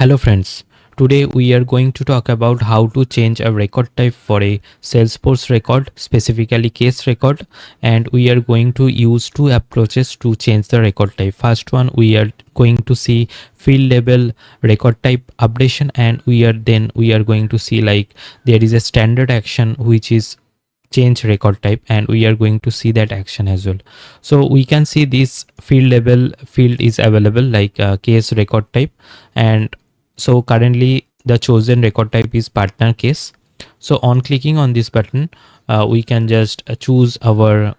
Hello friends, today we are going to talk about how to change a record type for a Salesforce record, specifically case record, and we are going to use two approaches to change the record type. First one, we are going to see field level record type updation, and we are going to see like there is a standard action which is change record type, and we are going to see that action as well. So we can see this field level field is available like case record type, and so currently the chosen record type is partner case. So on clicking on this button, we can just choose our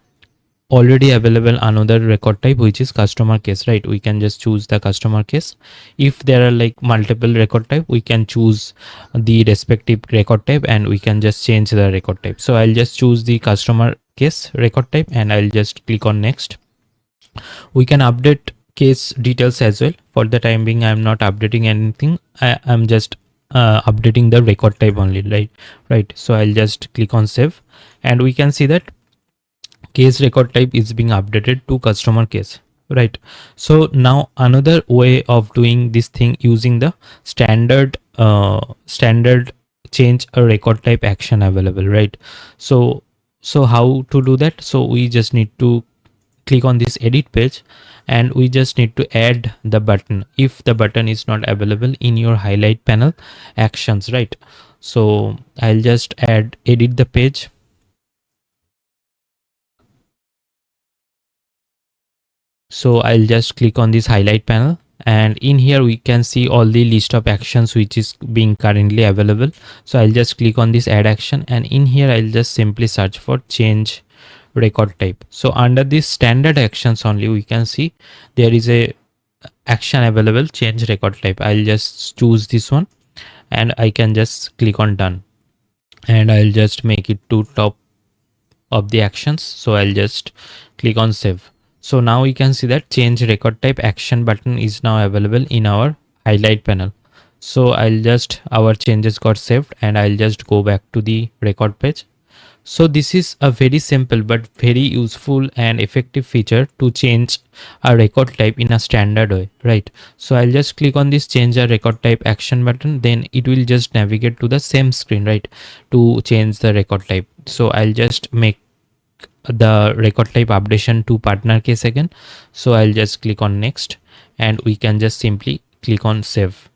already available another record type which is customer case, right? We can just choose the customer case. If there are like multiple record type, we can choose the respective record type and we can just change the record type. So I'll just choose the customer case record type and I'll just click on next. We can update case details as well. For the time being, I'm not updating anything. I'm just updating the record type only, right? So I'll just click on save, and we can see that case record type is being updated to customer case, right? So now another way of doing this thing using the standard change a record type action available, right? So how to do that? So we just need to click on this edit page, and we just need to add the button if the button is not available in your highlight panel actions, right? So I'll just edit the page. So I'll just click on this highlight panel, and in here we can see all the list of actions which is being currently available. So I'll just click on this add action, and in here I'll just simply search for change record type. So under this standard actions only, we can see there is a action available, change record type. I'll just choose this one and I can just click on done, and I'll just make it to top of the actions. So I'll just click on save. So now we can see that change record type action button is now available in our highlight panel. So I'll just, our changes got saved, and I'll just go back to the record page. So this is a very simple but very useful and effective feature to change a record type in a standard way, right? So I'll just click on this change a record type action button, then it will just navigate to the same screen, right, to change the record type. So I'll just make the record type updation to partner case again. So I'll just click on next, and we can just simply click on save.